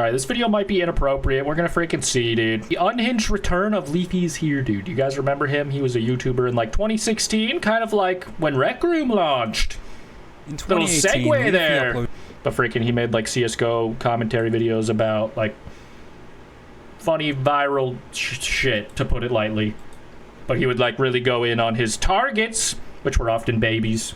Alright, this video might be inappropriate. We're gonna freaking see, dude. The unhinged return of LeafyIsHere, dude. You guys remember him? He was a YouTuber in like 2016, kind of like when Rec Room launched. In little segue there. But freaking, he made like CSGO commentary videos about like funny viral shit, to put it lightly. But he would like really go in on his targets, which were often babies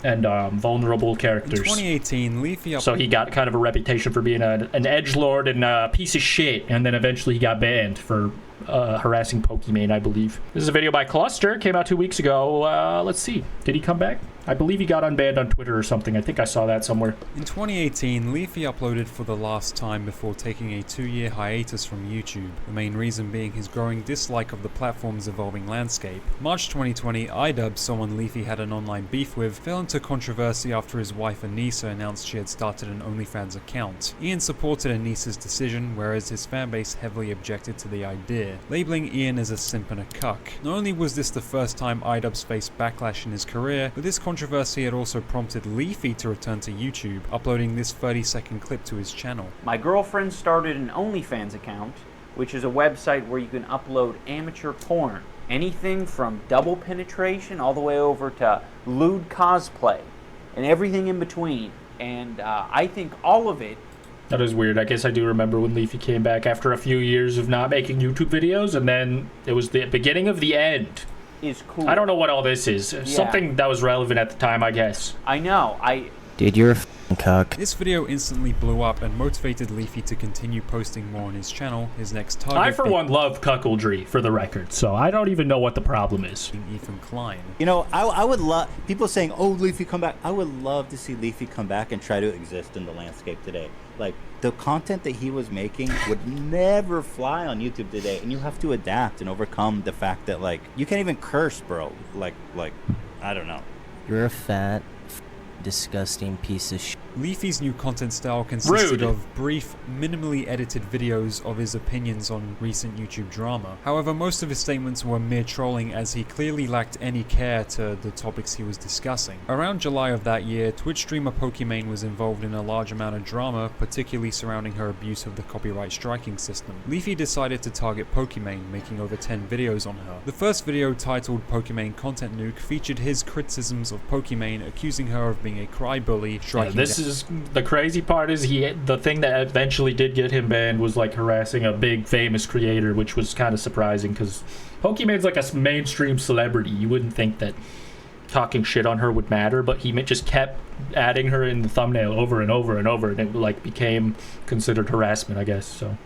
and vulnerable characters. In 2018, Leafy so he got kind of a reputation for being an edgelord and a piece of shit, and then eventually he got banned for harassing Pokimane, I believe. This is a video by Cluster, came out 2 weeks ago. Let's see, did he come back? I believe he got unbanned on Twitter or something. I think I saw that somewhere. In 2018, Leafy uploaded for the last time before taking a 2-year hiatus from YouTube, the main reason being his growing dislike of the platform's evolving landscape. March 2020, iDub, someone Leafy had an online beef with, fell into controversy after his wife Anissa announced she had started an OnlyFans account. Ian supported Anissa's decision, whereas his fanbase heavily objected to the idea, labeling Ian as a simp and a cuck. Not only was this the first time iDub's faced backlash in his career, but this controversy had also prompted Leafy to return to YouTube, uploading this 30-second clip to his channel. My girlfriend started an OnlyFans account, which is a website where you can upload amateur porn. Anything from double penetration all the way over to lewd cosplay and everything in between. And I think all of it. That is weird. I guess I do remember when Leafy came back after a few years of not making YouTube videos, and then it was the beginning of the end. Is cool. I don't know what all this is. Yeah. Something that was relevant at the time, I guess. I know. Dude, you're a f***ing cuck. This video instantly blew up and motivated Leafy to continue posting more on his channel. His next target... I, for one, love cuckoldry, for the record, so I don't even know what the problem is. Ethan Klein. You know, I would love... People saying, oh, Leafy, come back. I would love to see Leafy come back and try to exist in the landscape today. Like, the content that he was making would never fly on YouTube today, and you have to adapt and overcome the fact that, like, you can't even curse, bro. Like, I don't know. You're a fat, disgusting piece of shit. Leafy's new content style consisted of brief, minimally edited videos of his opinions on recent YouTube drama. However, most of his statements were mere trolling, as he clearly lacked any care to the topics he was discussing. Around July of that year, Twitch streamer Pokimane was involved in a large amount of drama, particularly surrounding her abuse of the copyright striking system. Leafy decided to target Pokimane, making over 10 videos on her. The first video, titled Pokimane Content Nuke, featured his criticisms of Pokimane, accusing her of being a cry-bully, striking down. The crazy part is the thing that eventually did get him banned was like harassing a big famous creator, which was kind of surprising because Pokimane's like a mainstream celebrity. You wouldn't think that talking shit on her would matter, but he just kept adding her in the thumbnail over and over and over, and it like became considered harassment, I guess. So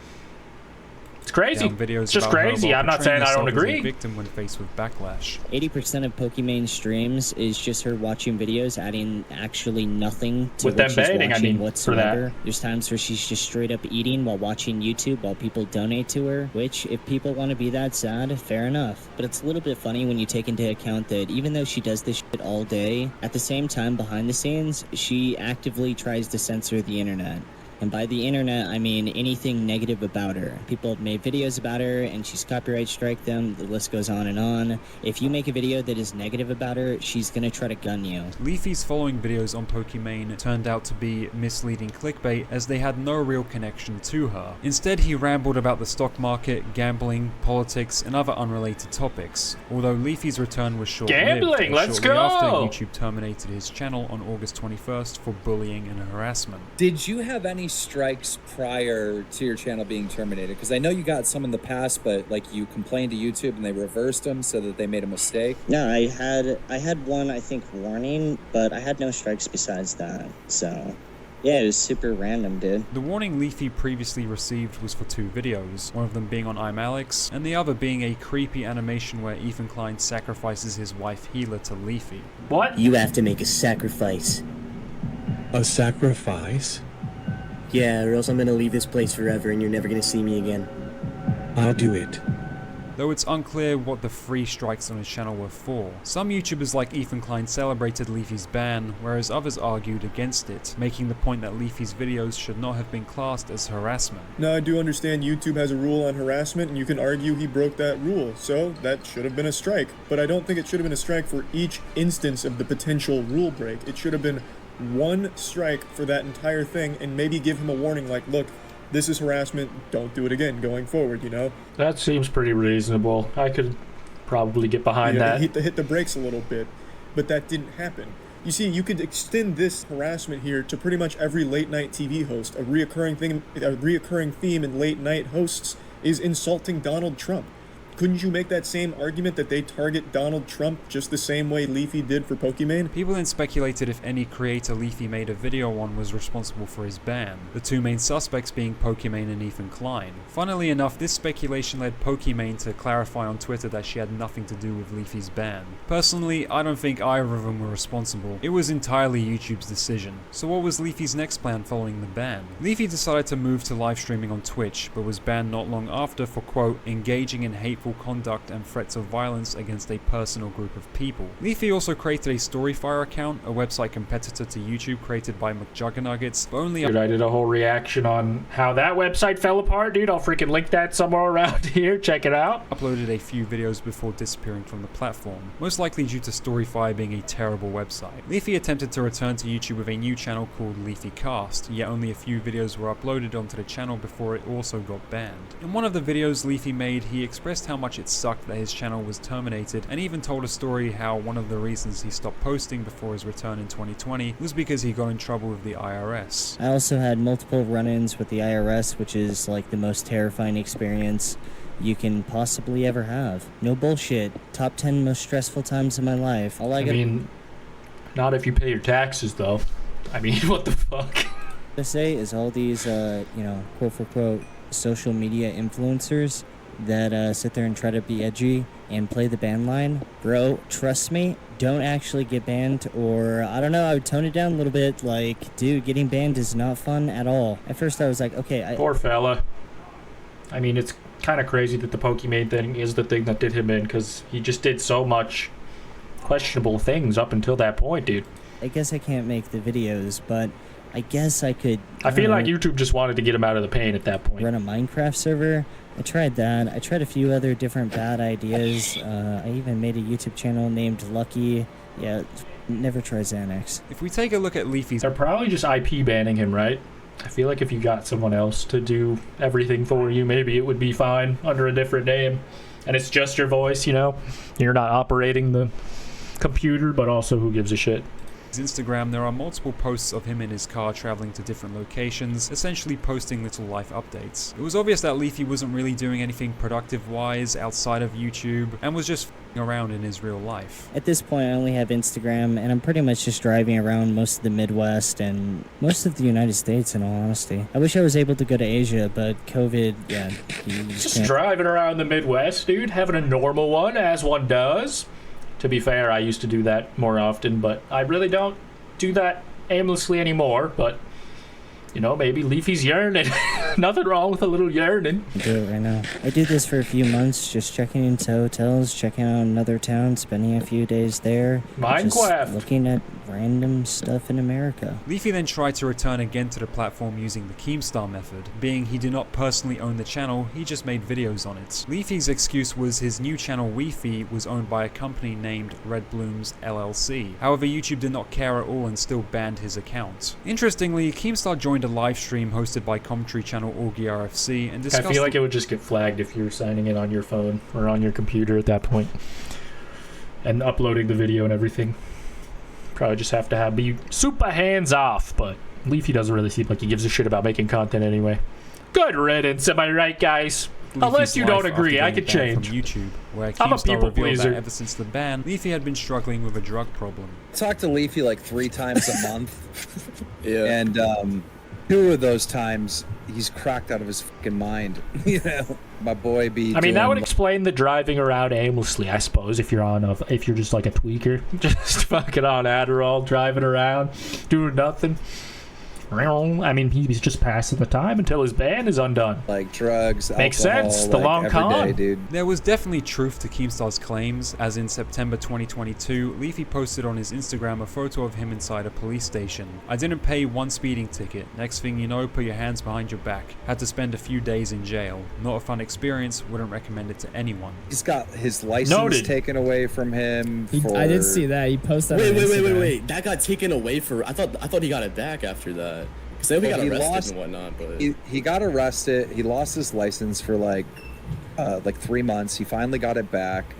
it's crazy. It's just crazy. I'm not saying I don't agree. Victim when faced with backlash. 80% of Pokimane streams is just her watching videos, adding actually nothing to with what them she's baiting, watching I mean, whatsoever. for that. There's times where she's just straight up eating while watching YouTube while people donate to her, which if people want to be that sad, fair enough. But it's a little bit funny when you take into account that even though she does this shit all day, at the same time behind the scenes, she actively tries to censor the internet. And by the internet, I mean anything negative about her. People have made videos about her and she's copyright strike them. The list goes on and on. If you make a video that is negative about her, she's gonna try to gun you. Leafy's following videos on Pokimane turned out to be misleading clickbait, as they had no real connection to her. Instead, he rambled about the stock market, gambling, politics, and other unrelated topics. Although Leafy's return was short-lived, gambling, let's shortly go! after YouTube terminated his channel on August 21st for bullying and harassment. Did you have any strikes prior to your channel being terminated? Because I know you got some in the past, but like you complained to YouTube and they reversed them so that they made a mistake. No, I had one, I think, warning, but I had no strikes besides that. So yeah, it was super random, dude. The warning Leafy previously received was for 2 videos, one of them being on I'm Alex, and the other being a creepy animation where Ethan Klein sacrifices his wife Healer to Leafy. What? You have to make a sacrifice. A sacrifice? Yeah, or else I'm gonna leave this place forever and you're never gonna see me again. I'll do it. Though it's unclear what the 3 strikes on his channel were for. Some YouTubers like Ethan Klein celebrated Leafy's ban, whereas others argued against it, making the point that Leafy's videos should not have been classed as harassment. Now, I do understand YouTube has a rule on harassment, and you can argue he broke that rule, so that should have been a strike. But I don't think it should have been a strike for each instance of the potential rule break. It should have been one strike for that entire thing, and maybe give him a warning like, look, this is harassment, don't do it again going forward, you know? That seems pretty reasonable. I could probably get behind that. Hit the brakes a little bit, but that didn't happen. You see, you could extend this harassment here to pretty much every late night TV host. A reoccurring theme in late night hosts is insulting Donald Trump. Couldn't you make that same argument that they target Donald Trump just the same way Leafy did for Pokimane? People then speculated if any creator Leafy made a video on was responsible for his ban, the two main suspects being Pokimane and Ethan Klein. Funnily enough, this speculation led Pokimane to clarify on Twitter that she had nothing to do with Leafy's ban. Personally, I don't think either of them were responsible. It was entirely YouTube's decision. So what was Leafy's next plan following the ban? Leafy decided to move to live streaming on Twitch, but was banned not long after for, quote, engaging in hateful conduct and threats of violence against a person or group of people. Leafy also created a Storyfire account, a website competitor to YouTube created by McJuggernuggets, but only... Dude, I did a whole reaction on how that website fell apart, dude. I'll freaking link that somewhere around here. Check it out. Uploaded a few videos before disappearing from the platform, most likely due to Storyfire being a terrible website. Leafy attempted to return to YouTube with a new channel called LeafyCast, yet only a few videos were uploaded onto the channel before it also got banned. In one of the videos Leafy made, he expressed how much it sucked that his channel was terminated, and even told a story how one of the reasons he stopped posting before his return in 2020 was because he got in trouble with the IRS. I also had multiple run-ins with the IRS, which is like the most terrifying experience you can possibly ever have. No bullshit. Top 10 most stressful times of my life. I mean, not if you pay your taxes, though. I mean, what the fuck? To say is all these, quote for quote, social media influencers that sit there and try to be edgy and play the ban line. Bro, trust me, don't actually get banned, or I don't know, I would tone it down a little bit. Like, dude, getting banned is not fun at all. At first I was like, okay, Poor fella. I mean, it's kind of crazy that the Pokimane thing is the thing that did him in, because he just did so much questionable things up until that point, dude. I guess I can't make the videos, but I guess I could... I feel like YouTube just wanted to get him out of the pain at that point. Run a Minecraft server. I tried that. I tried a few other different bad ideas. I even made a YouTube channel named Lucky. Yeah, never try Xanax. If we take a look at Leafy's... They're probably just IP banning him, right? I feel like if you got someone else to do everything for you, maybe it would be fine under a different name. And it's just your voice, you know? You're not operating the computer, but also who gives a shit? Instagram, there are multiple posts of him in his car traveling to different locations, essentially posting little life updates. It was obvious that Leafy wasn't really doing anything productive-wise outside of YouTube, and was just f***ing around in his real life. At this point, I only have Instagram, and I'm pretty much just driving around most of the Midwest and most of the United States, in all honesty. I wish I was able to go to Asia, but COVID, yeah. You Just can't. driving around the Midwest, dude, having a normal one, as one does. To be fair, I used to do that more often, but I really don't do that aimlessly anymore. But, you know, maybe Leafy's yearning. Nothing wrong with a little yearning. I do it right now. I do this for a few months, just checking into hotels, checking out another town, spending a few days there. Minecraft. Just looking at random stuff in America. Leafy then tried to return again to the platform using the Keemstar method. Being he did not personally own the channel, he just made videos on it. Leafy's excuse was his new channel Leafy was owned by a company named Red Blooms LLC. However, YouTube did not care at all and still banned his account. Interestingly, Keemstar joined a live stream hosted by commentary channel AugieRFC and discussed... I feel like it would just get flagged if you were signing in on your phone or on your computer at that point. And uploading the video and everything. Probably just have to be super hands off, but Leafy doesn't really seem like he gives a shit about making content anyway. Good riddance, am I right, guys? Leafy's Unless you don't life agree, after I could getting banned change. from YouTube, where I'm a Keemstar people revealed pleaser. that ever since the ban, Leafy had been struggling with a drug problem. Talk to Leafy like 3 times a month. Yeah. And 2 of those times he's cracked out of his fucking mind. You know, my boy be. I mean, that would doing- explain the driving around aimlessly, I suppose, if you're just like a tweaker, just fucking on Adderall, driving around, doing nothing. I mean, he's just passing the time until his ban is undone. Like drugs, Makes alcohol, sense. The like, long every con. day, dude. There was definitely truth to Keemstar's claims, as in September 2022, Leafy posted on his Instagram a photo of him inside a police station. I didn't pay 1 speeding ticket. Next thing you know, put your hands behind your back. Had to spend a few days in jail. Not a fun experience, wouldn't recommend it to anyone. He's got his license Noted. taken away from him. I did see that. He posted that. Wait, on Instagram. wait. That got taken away for. I thought he got it back after that. Because we got he arrested lost and whatnot, but he got arrested. He lost his license for like 3 months. He finally got it back.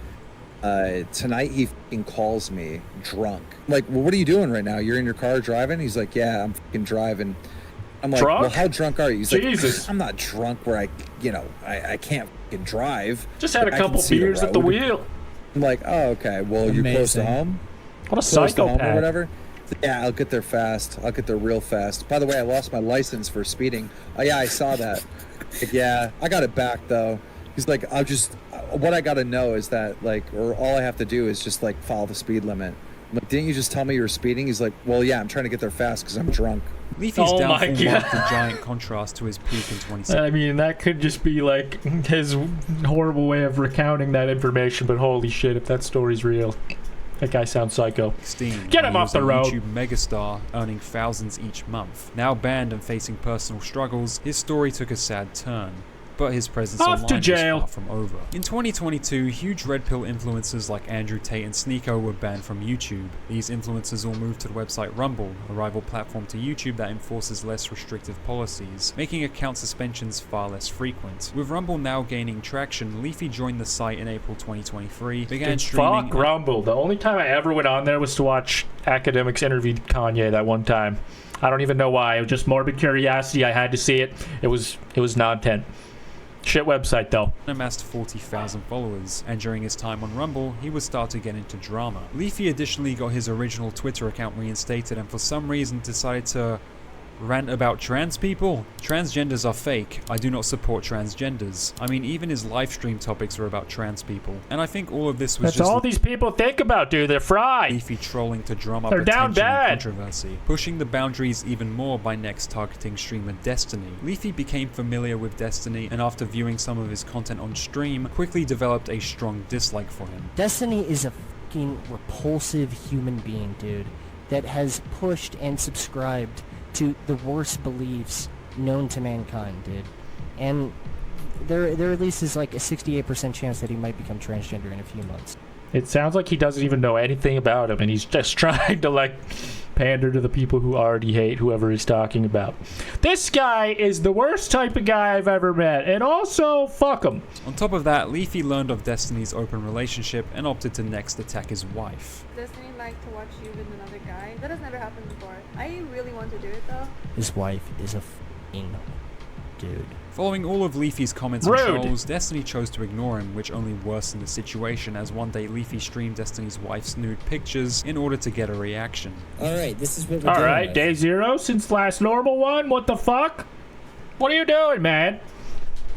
Tonight he fucking calls me drunk. I'm like, well, what are you doing right now? You're in your car driving? He's like, yeah, I'm fucking driving. I'm like, drunk? well, how drunk are you? He's Jesus. like, I'm not drunk where I can't fucking drive. Just had a I can couple see beers at the road. wheel. I'm like, oh, okay. Well, you're close to home? What a Close to home or psychopath. whatever? Yeah, I'll get there fast. I'll get there real fast. By the way, I lost my license for speeding. Oh, yeah, I saw that. Like, yeah, I got it back, though. He's like, what I got to know is that, like, or all I have to do is just, like, follow the speed limit. I'm like, didn't you just tell me you were speeding? He's like, well, yeah, I'm trying to get there fast because I'm drunk. Leafy's Oh my downfall God. marked a giant contrast to his peak in 2017. I mean, that could just be like his horrible way of recounting that information, but holy shit, if that story's real. That guy sounds psycho. Get him when he off the was a road. YouTube megastar, earning thousands each month. Now banned and facing personal struggles, his story took a sad turn. But his presence Off to online was jail. far from over. In 2022, huge red pill influencers like Andrew Tate and Sneeko were banned from YouTube. These influencers all moved to the website Rumble, a rival platform to YouTube that enforces less restrictive policies, making account suspensions far less frequent. With Rumble now gaining traction, Leafy joined the site in April 2023, began streaming. Fuck Rumble. The only time I ever went on there was to watch academics interview Kanye that one time. I don't even know why. It was just morbid curiosity. I had to see it. It was non-tent. Shit website though. Amassed 40,000 followers, and during his time on Rumble, he would start to get into drama. Leafy additionally got his original Twitter account reinstated and for some reason decided to rant about trans people. Transgenders are fake. I do not support transgenders. I mean, even his live stream topics were about trans people. And I think all of this was That's just all these people think about, dude. They're fried. Leafy trolling to drum up They're down attention and bad. controversy, pushing the boundaries even more by next targeting streamer Destiny. Leafy became familiar with Destiny and after viewing some of his content on stream, quickly developed a strong dislike for him. Destiny is a fucking repulsive human being, dude, that has pushed and subscribed to the worst beliefs known to mankind, dude. And there at least is like a 68% chance that he might become transgender in a few months. It sounds like he doesn't even know anything about him, and he's just trying to like pander to the people who already hate whoever he's talking about. This guy is the worst type of guy I've ever met, and also fuck him. On top of that, Leafy learned of Destiny's open relationship and opted to next attack his wife. Destiny like to watch you with another guy? That has never happened before. I really want to do it though. His wife is a f***ing dude. Following all of Leafy's comments Rude. and trolls, Destiny chose to ignore him, which only worsened the situation as one day Leafy streamed Destiny's wife's nude pictures in order to get a reaction. Alright, this is what we're doing. Alright, day 0 since the last normal one? What the fuck? What are you doing, man?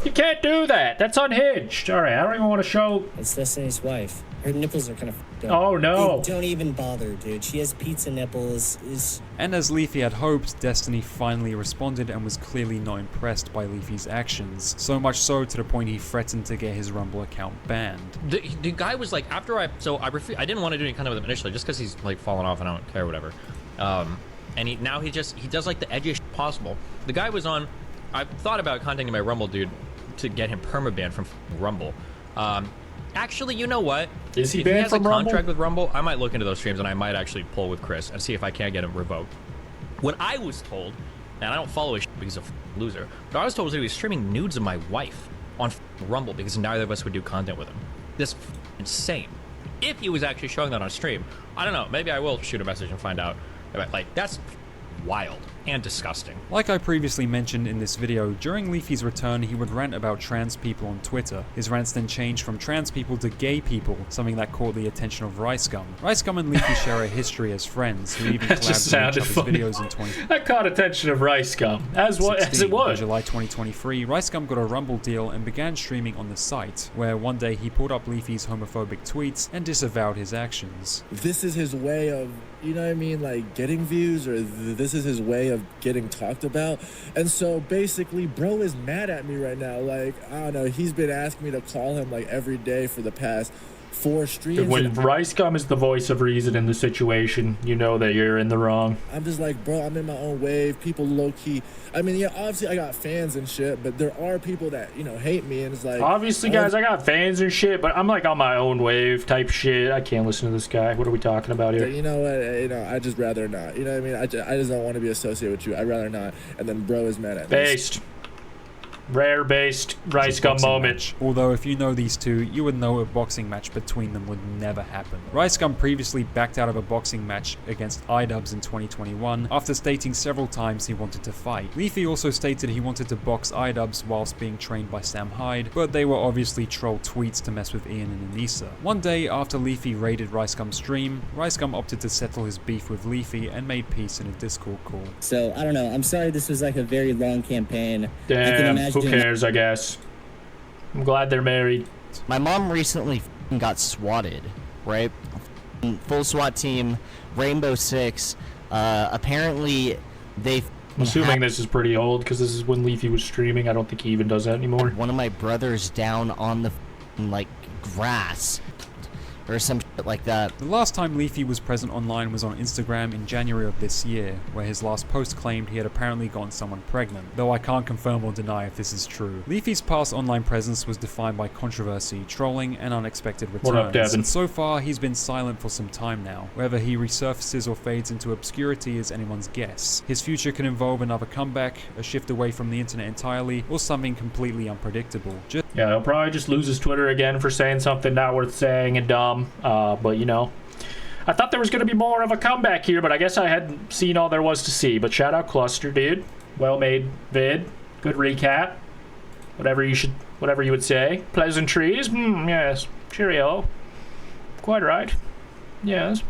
You can't do that. That's unhinged. Alright, I don't even want to show... It's Destiny's wife. Her nipples are kind of f***ed up. Oh, no. Dude, don't even bother, dude. She has pizza nipples. And as Leafy had hoped, Destiny finally responded and was clearly not impressed by Leafy's actions. So much so to the point he threatened to get his Rumble account banned. The guy was like, after I didn't want to do any kind of with him initially, just because he's like fallen off and I don't care, whatever. And he does like the edgiest shit possible. The guy was on, I thought about contacting my Rumble dude to get him permabanned from Rumble. Actually, you know what? Is he if banned he has from a Rumble? contract with Rumble, I might look into those streams and I might actually pull with Chris and see if I can't get him revoked. What I was told, and I don't follow his shit because he's a loser, but I was told was that he was streaming nudes of my wife on Rumble because neither of us would do content with him. This insane. If he was actually showing that on stream, I don't know. Maybe I will shoot a message and find out. Like, that's wild and disgusting. Like I previously mentioned in this video, during Leafy's return he would rant about trans people on Twitter. His rants then changed from trans people to gay people, something that caught the attention of RiceGum. RiceGum and Leafy share a history as friends, who even That just collabed on each sounded other's funny. videos in 2016. That caught attention of RiceGum, as it In was. July 2023, RiceGum got a Rumble deal and began streaming on the site, where one day he pulled up Leafy's homophobic tweets and disavowed his actions. this is his way of, you know what I mean, like getting views, or this is his way of getting talked about. And so basically, bro is mad at me right now. Like, I don't know, he's been asking me to call him like every day for the past 4 streams. When RiceGum is the voice of reason in the situation, you know that you're in the wrong. I'm just like, bro, I'm in my own wave. People low key. I mean, yeah, obviously I got fans and shit, but there are people that, you know, hate me, and it's like. Obviously, guys, I got fans and shit, but I'm like on my own wave type shit. I can't listen to this guy. What are we talking about here? You know what? You know, I just rather not. You know what I mean? I just don't want to be associated with you. I'd rather not. And then bro is mad at me. Based. Rare based RiceGum moment. Match. Although if you know these two, you would know a boxing match between them would never happen. RiceGum previously backed out of a boxing match against iDubbbz in 2021 after stating several times he wanted to fight. Leafy also stated he wanted to box iDubbbz whilst being trained by Sam Hyde, but they were obviously troll tweets to mess with Ian and Anissa. One day after Leafy raided RiceGum's stream, RiceGum opted to settle his beef with Leafy and made peace in a Discord call. So, I don't know. I'm sorry this was like a very long campaign. Damn, who cares, I guess. I'm glad they're married. My mom recently got swatted, right? Full SWAT team, Rainbow Six. Apparently, they. I'm assuming this is pretty old because this is when Leafy was streaming. I don't think he even does that anymore. One of my brothers down on the like grass or some shit like that. The last time Leafy was present online was on Instagram in January of this year, where his last post claimed he had apparently gotten someone pregnant, though I can't confirm or deny if this is true. Leafy's past online presence was defined by controversy, trolling, and unexpected returns. What up, Devin? And so far, he's been silent for some time now. Whether he resurfaces or fades into obscurity is anyone's guess. His future could involve another comeback, a shift away from the internet entirely, or something completely unpredictable. Yeah, he'll probably just lose his Twitter again for saying something not worth saying and dumb. But you know, I thought there was going to be more of a comeback here, but I guess I hadn't seen all there was to see. But shout out Cluster, dude. Well made vid. Good recap. Whatever you would say. Pleasantries. Yes. Cheerio. Quite right. Yes.